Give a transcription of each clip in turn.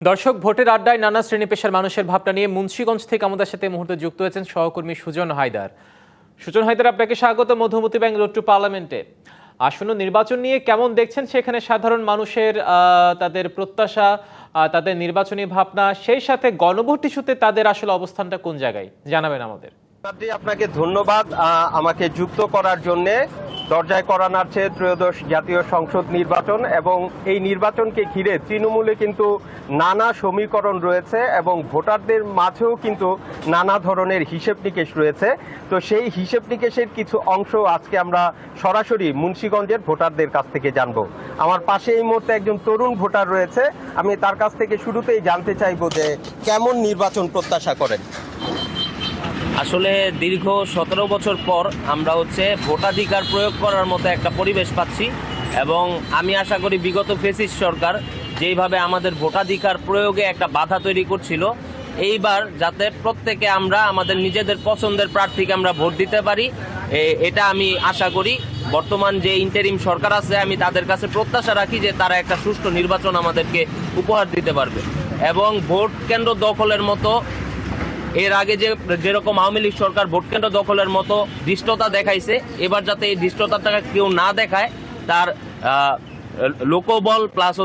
দর্শক, ভোটের আড্ডায় নানা শ্রেণী পেশার মানুষের ভাবনা নিয়ে মুন্সিগঞ্জ থেকে আমাদের সাথে এই মুহূর্তে যুক্ত হয়েছেন সহকর্মী সুজন হায়দার। সুজন হায়দার, আপনাকে স্বাগত মধুমতি ব্যাংক রোড টু পার্লামেন্টে। আসন্ন নির্বাচন নিয়ে কেমন দেখছেন সেখানে সাধারণ মানুষের তাদের প্রত্যাশা, তাদের নির্বাচনী ভাবনা, সেই সাথে গণভোট ইস্যুতে তাদের আসলে অবস্থানটা কোন জায়গায়, জানাবেন আমাদের। আপনাকে ধন্যবাদ আমাকে যুক্ত করার জন্য। দরজায় করা নাড়ছে ত্রয়োদশ জাতীয় সংসদ নির্বাচন এবং এই নির্বাচনকে ঘিরে তৃণমূলে কিন্তু নানা সমীকরণ রয়েছে এবং ভোটারদের মাঝেও কিন্তু নানা ধরনের হিসেব নিকেশ রয়েছে। তো সেই হিসেব নিকেশের কিছু অংশ আজকে আমরা সরাসরি মুন্সিগঞ্জের ভোটারদের কাছ থেকে জানবো। আমার পাশে এই মুহূর্তে একজন তরুণ ভোটার রয়েছে, আমি তার কাছ থেকে শুরুতেই জানতে চাইবো যে কেমন নির্বাচন প্রত্যাশা করেন। আসলে দীর্ঘ 17 বছর পর আমরা ভোটাধিকার প্রয়োগ করার মতো একটা পরিবেশ পাচ্ছি এবং আমি আশা করি বিগত ফ্যাসিস্ট সরকার যেইভাবে আমাদের ভোটাধিকার প্রয়োগে একটা বাধা তৈরি করছিল, এইবার যাতে প্রত্যেকে আমরা আমাদের নিজেদের পছন্দের প্রার্থীকে আমরা ভোট দিতে পারি, এটা আমি আশা করি। বর্তমান যে ইন্টারিম সরকার আছে, আমি তাদের কাছে প্রত্যাশা রাখি যে তারা একটা সুষ্ঠু নির্বাচন আমাদেরকে উপহার দিতে পারবে এবং ভোট কেন্দ্র দখলের মতো এর আগে যেরকম আওয়ামী লীগ সরকার ভোট কেন্দ্র দখলের মতো ধৃষ্টতা দেখাইছে, এবার যাতে এই ধৃষ্টতাটা কেউ না দেখায়, তার লোকবল প্লাস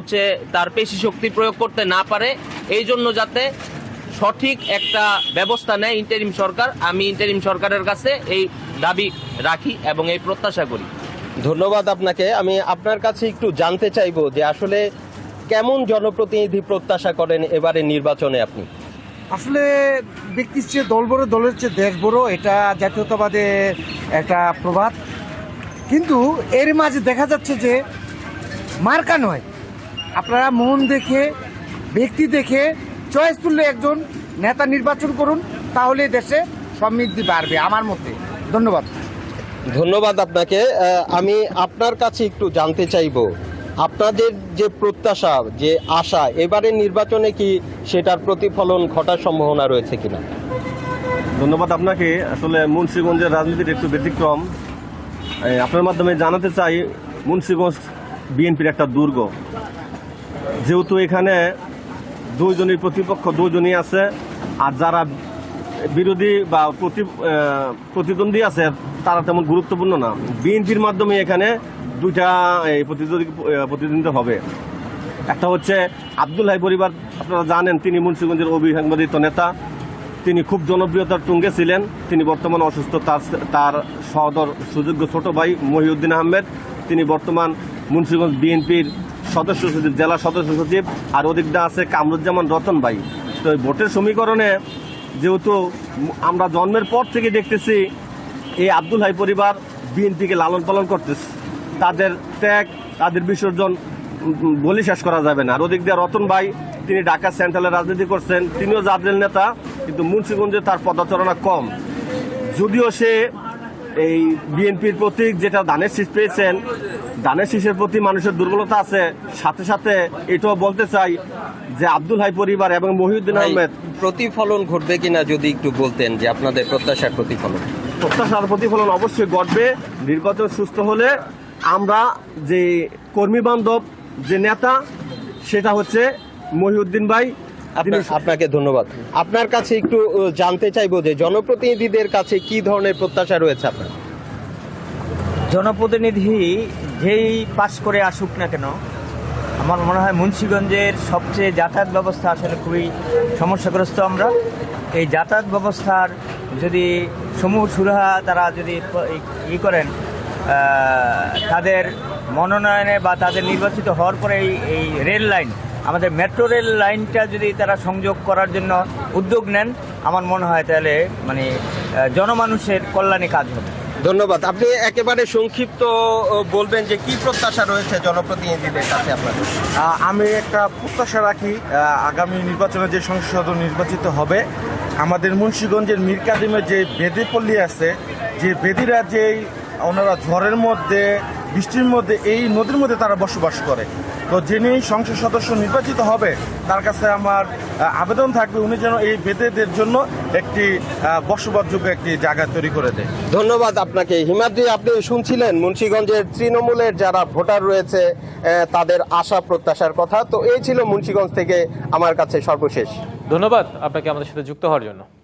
তার পেশি শক্তি প্রয়োগ করতে না পারে, এই জন্য যাতে সঠিক একটা ব্যবস্থা নেয় ইন্টারিম সরকার, আমি ইন্টারিম সরকারের কাছে এই দাবি রাখি এবং এই প্রত্যাশা করি। ধন্যবাদ আপনাকে। আমি আপনার কাছে একটু জানতে চাইবো যে আসলে কেমন জনপ্রতিনিধি প্রত্যাশা করেন এবারে নির্বাচনে আপনি? আসলে ব্যক্তির চেয়ে দল বড়, দলের চেয়ে দেশ বড়, এটা জাতীয়তাবাদের একটা প্রবাদ। কিন্তু এর মাঝে দেখা যাচ্ছে যে মার্কা নয়, আপনারা মন দেখে, ব্যক্তি দেখে চয়েস তুললে একজন নেতা নির্বাচন করুন, তাহলে দেশে সমৃদ্ধি বাড়বে আমার মতে। ধন্যবাদ। ধন্যবাদ আপনাকে। আমি আপনার কাছে একটু জানতে চাইবো আপনাদের যে প্রত্যাশা, যে আশা, এবারে নির্বাচনে কি সেটার প্রতিফলন ঘটার সম্ভাবনা রয়েছে কিনা? ধন্যবাদ আপনাকে। আসলে মুন্সিগঞ্জের রাজনীতির একটু ব্যতিক্রম। আপনার মাধ্যমে জানাতে চাই, মুন্সিগঞ্জ বিএনপির একটা দুর্গ। যেহেতু এখানে দুইজনই প্রতিপক্ষ, দুইজনই আছে, আর যারা বিরোধী বা প্রতিদ্বন্দ্বী আছে তারা তেমন গুরুত্বপূর্ণ না। বিএনপির মাধ্যমে এখানে দুইটা প্রতিদ্বন্দ্বিতা হবে। একটা আব্দুল হাই পরিবার, আপনারা জানেন তিনি মুন্সিগঞ্জের অবিসংবাদিত নেতা, তিনি খুব জনপ্রিয়তার তুঙ্গে ছিলেন। তিনি বর্তমানে অসুস্থ। তার সহদর সুযোগ্য ছোট ভাই মহিউদ্দিন আহমেদ, তিনি বর্তমান মুন্সিগঞ্জ বিএনপির সদস্য সচিব, জেলা সদস্য সচিব। আর ওদিকটা আছে কামরুজ্জামান রতন ভাই। তো এই ভোটের সমীকরণে যেহেতু আমরা জন্মের পর থেকে দেখতেছি এই আব্দুল হাই পরিবার বিএনপিকে লালন পালন করতেছে, তাদের ত্যাগ, তাদের বিসর্জন বলে শেষ করা যাবে না। আর ওদিক দিয়ে রতন ভাই, তিনি ঢাকা সেন্ট্রালে রাজনীতি করছেন, তিনিও জাতীয় নেতা, কিন্তু মুন্সিগঞ্জে তার পদচারণা কম। যদিও সে এই বিএনপির প্রতীক যেটা ধানের শীষ পেয়েছেন, ধানের শীষের প্রতি মানুষের দুর্বলতা আছে। সাথে সাথে এটাও বলতে চাই যে আব্দুল হাই পরিবার এবং মহিউদ্দিন আহমেদ প্রতিফলন ঘটবে কিনা যদি একটু বলতেন, যে আপনাদের প্রত্যাশার প্রতিফলন। প্রত্যাশার প্রতিফলন অবশ্যই ঘটবে। নির্বাচন সুস্থ হলে আমরা যে কর্মী বান্ধব যে নেতা, সেটা মহিউদ্দিন ভাই। আপনাকে ধন্যবাদ। আপনার কাছে একটু জানতে চাইবো যে জনপ্রতিনিধিদের কাছে কি ধরনের প্রত্যাশা রয়েছে আপনার? জনপ্রতিনিধি যেই পাস করে আসুক না কেন, আমার মনে হয় মুন্সিগঞ্জের সবচেয়ে যাতায়াত ব্যবস্থা আসলে খুবই সমস্যাগ্রস্ত। আমরা এই যাতায়াত ব্যবস্থার যদি সমূহ সুরাহা তারা যদি করেন, তাদের মনোনয়নে বা তাদের নির্বাচিত হওয়ার পরে এই রেল লাইন, আমাদের মেট্রো রেল লাইনটা যদি তারা সংযোগ করার জন্য উদ্যোগ নেন, আমার মনে হয় তাহলে জনমানুষের কল্যাণে কাজ হবে। ধন্যবাদ। আপনি একেবারে সংক্ষিপ্ত বলবেন যে কি প্রত্যাশা রয়েছে জনপ্রতিনিধিদের কাছে আপনার? আমি একটা প্রত্যাশা রাখি, আগামী নির্বাচনে যে সংসদ নির্বাচিত হবে, আমাদের মুন্সিগঞ্জের মীরকাদিমে যে বেদি পল্লী আছে, যে বেদিরা যেই ওনারা ঝড়ের মধ্যে বৃষ্টির মধ্যে এই নদীর মধ্যে তারা বসবাস করে। তো যিনি সংসদ সদস্য নির্বাচিত হবে তার কাছে আমার আবেদন থাকবে উনি যেন এই বেদেদের জন্য একটি বসবাসযোগ্য একটি জায়গা তৈরি করে দেয়। ধন্যবাদ আপনাকে। হিমাদ্রি, আপনি শুনছিলেন মুন্সিগঞ্জের তৃণমূলের যারা ভোটার রয়েছে তাদের আশা প্রত্যাশার কথা। তো এই ছিল মুন্সিগঞ্জ থেকে আমার কাছে সর্বশেষ। ধন্যবাদ আপনাকে আমাদের সাথে যুক্ত হওয়ার জন্য।